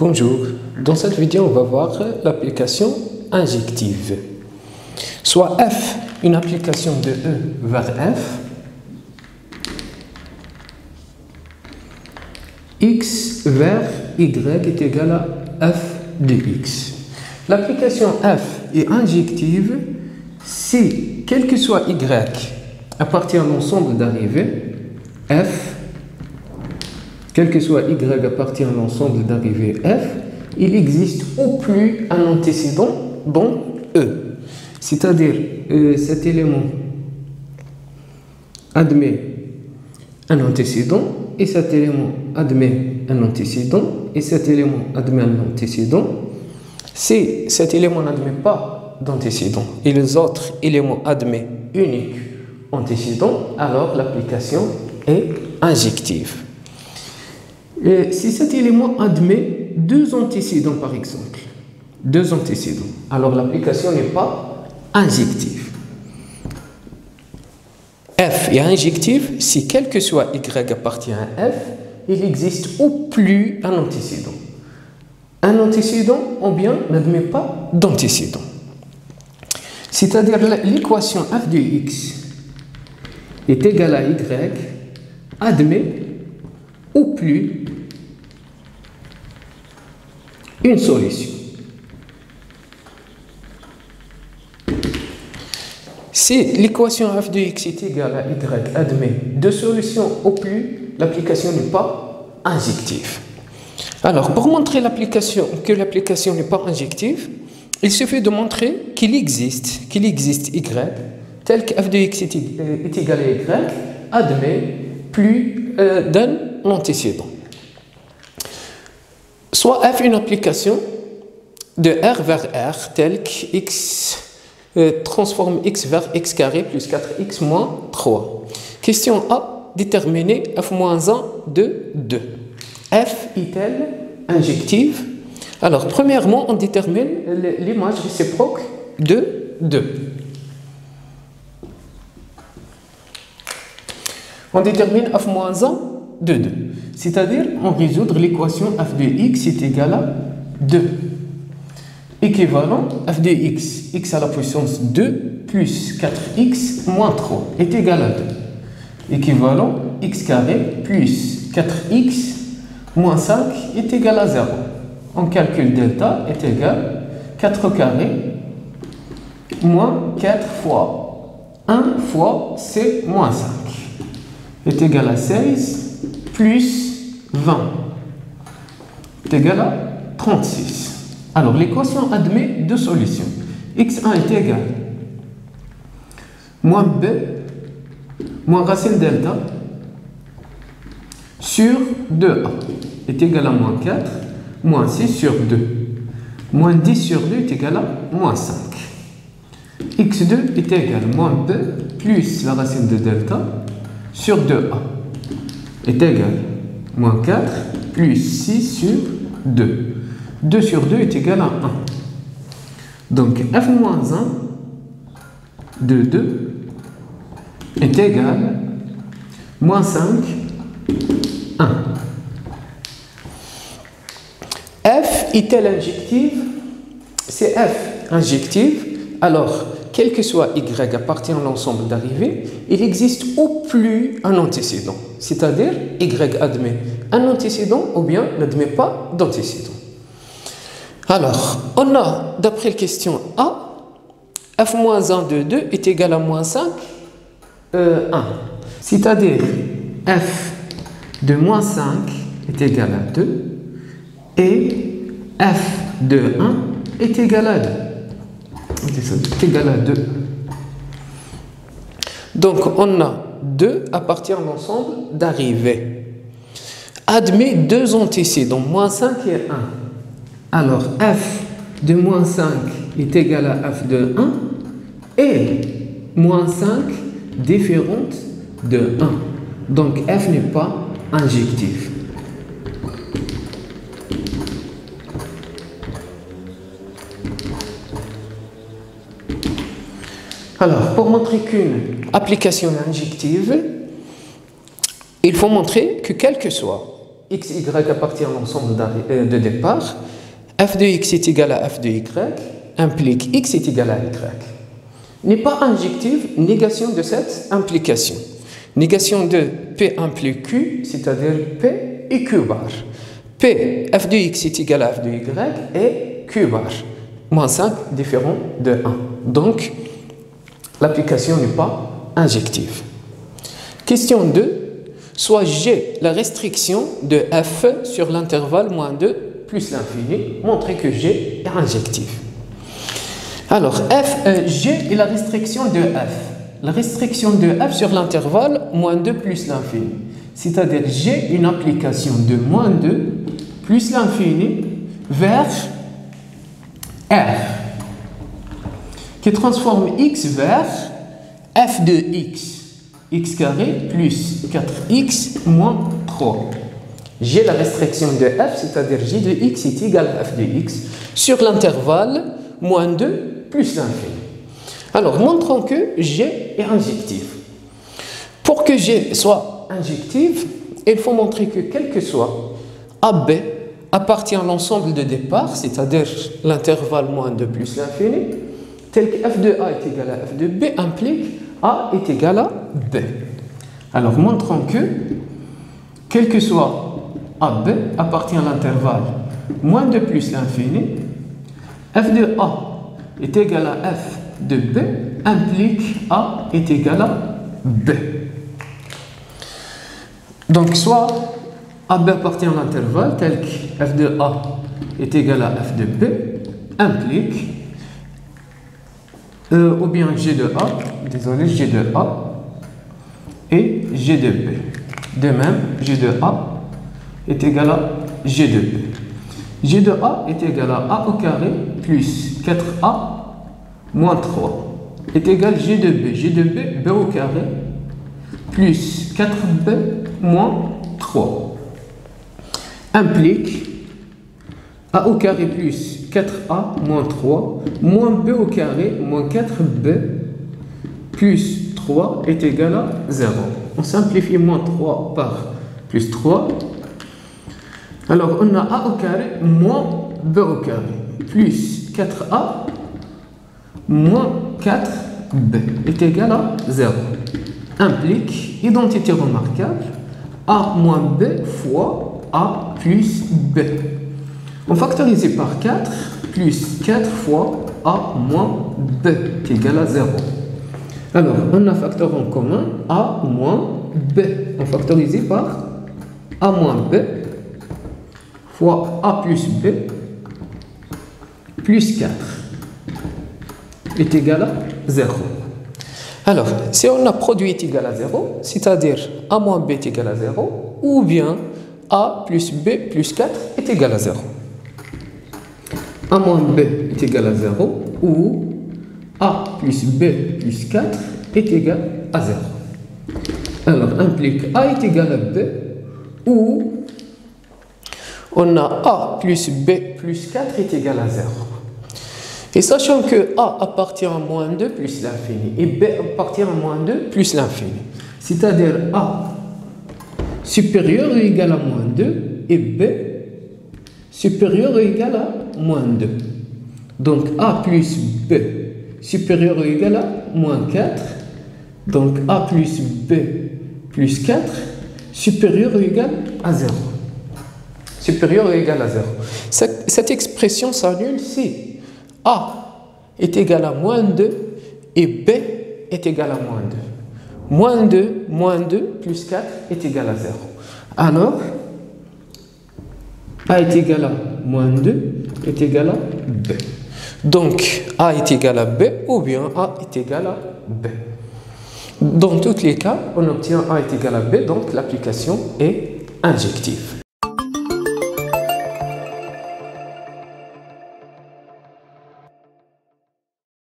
Bonjour, dans cette vidéo on va voir l'application injective. Soit f, une application de E vers f, x vers y est égal à f de x. L'application f est injective si, quel que soit y, appartient à l'ensemble d'arrivées, f, quel que soit y appartient à l'ensemble d'arrivées f, il existe au plus un antécédent dans E. C'est-à-dire, cet élément admet un antécédent, et cet élément admet un antécédent, et cet élément admet un antécédent. Si cet élément n'admet pas d'antécédent et les autres éléments admettent unique antécédent, alors l'application est injective. Et si cet élément admet deux antécédents par exemple, deux antécédents, alors l'application n'est pas injective. F est injective si quel que soit y appartient à f, il existe au plus un antécédent. Un antécédent ou bien n'admet pas d'antécédent. C'est-à-dire l'équation f de x est égale à y admet au plus une solution. Si l'équation f de x est égale à y admet deux solutions au plus, l'application n'est pas injective. Alors, pour montrer que l'application n'est pas injective, il suffit de montrer qu'il existe y, tel que f de x est égal à y, admet plus d'un antécédent. Soit f une application de R vers R, tel que x transforme x vers x carré plus 4x moins 3. Question A, déterminer f moins 1 de 2. F est-elle injective? Alors, premièrement, on détermine l'image réciproque de 2. On détermine f moins 1 de 2. C'est-à-dire, on résout l'équation f de x est égal à 2. Équivalent f de x, x à la puissance 2 plus 4x moins 3 est égal à 2. Équivalent x carré plus 4x moins 5 est égal à 0. On calcule delta est égal à 4 carré moins 4 fois 1 fois c moins 5 est égal à 16 plus 20 est égal à 36. Alors l'équation admet deux solutions. x1 est égal moins b moins racine delta sur 2a est égal à moins 4 moins 6 sur 2. Moins 10 sur 2 est égal à moins 5. x2 est égal à moins b plus la racine de delta sur 2a est égal à moins 4 plus 6 sur 2. 2 sur 2 est égal à 1. Donc f moins 1 de 2 est égal à moins 5, 1. F est-elle injective? C'est f injective. Alors, quel que soit y appartient à l'ensemble d'arrivées, il existe au plus un antécédent. C'est-à-dire, y admet un antécédent ou bien n'admet pas d'antécédent. Alors, on a, d'après la question A, f moins 1 de 2 est égal à moins 5, 1. C'est-à-dire, f de moins 5 est égal à 2 et f de 1 est égal à 2. Est égal à 2. Donc, on a 2 appartient à l'ensemble d'arrivées. Admet deux antécédents, moins 5 et 1. Alors, f de moins 5 est égal à f de 1 et moins 5 différente de 1. Donc, f n'est pas injective. Alors, pour montrer qu'une application est injective, il faut montrer que quel que soit x, y appartient à l'ensemble de départ, f de x est égal à f de y, implique x est égal à y. N'est pas injective, négation de cette implication. Négation de P implique Q, c'est-à-dire P et Q bar. P, f de x est égal à f de y et Q bar. Moins 5 différent de 1. Donc, l'application n'est pas injective. Question 2. Soit G, la restriction de f sur l'intervalle moins 2 plus l'infini, montrer que G est injectif. Alors, G est la restriction de f. La restriction de f sur l'intervalle moins 2 plus l'infini. C'est-à-dire, j'ai une application de moins 2 plus l'infini vers R, qui transforme x vers f de x carré plus 4x moins 3. J'ai la restriction de f, c'est-à-dire g de x est égal à f de x sur l'intervalle moins 2 plus l'infini. Alors, montrons que G est injectif. Pour que G soit injectif, il faut montrer que quel que soit AB appartient à l'ensemble de départ, c'est-à-dire l'intervalle moins 2 plus l'infini, tel que f de A est égal à f de B implique A est égal à B. Alors, montrons que quel que soit AB appartient à l'intervalle moins 2 plus l'infini, f de A est égal à f de B implique A est égal à B. Donc, soit AB appartient à l'intervalle tel que f de A est égal à f de B implique ou bien G de A, désolé, G de A et G de B. De même, G de A est égal à G de B. G de A est égal à A au carré plus 4A moins 3 est égal à G de B. G de B, B au carré plus 4B moins 3 implique A au carré plus 4A moins 3 moins B au carré moins 4B plus 3 est égal à 0. On simplifie moins 3 par plus 3. Alors, on a A au carré moins B au carré plus 4A moins 4B est égal à 0. Implique identité remarquable A moins B fois A plus B. On factorise par 4 plus 4 fois A moins B est égal à 0. Alors, on a facteur en commun A moins B. On factorise par A moins B fois A plus B plus 4 est égal à 0. Alors, si on a produit est égal à 0, c'est-à-dire A moins B est égal à 0, ou bien A plus B plus 4 est égal à 0. A moins B est égal à 0, ou A plus B plus 4 est égal à 0. Alors, implique A est égal à B, ou on a A plus B plus 4 est égal à 0. Et sachant que A appartient à moins 2 plus l'infini et B appartient à moins 2 plus l'infini, c'est-à-dire A supérieur ou égal à moins 2 et B supérieur ou égal à moins 2. Donc A plus B supérieur ou égal à moins 4. Donc A plus B plus 4 supérieur ou égal à 0. Supérieur ou égal à 0. Cette expression s'annule si A est égal à moins 2 et B est égal à moins 2. Moins 2 plus 4 est égal à 0. Alors, A est égal à moins 2 est égal à B. Donc, A est égal à B ou bien A est égal à B. Dans tous les cas, on obtient A est égal à B, donc l'application est injective.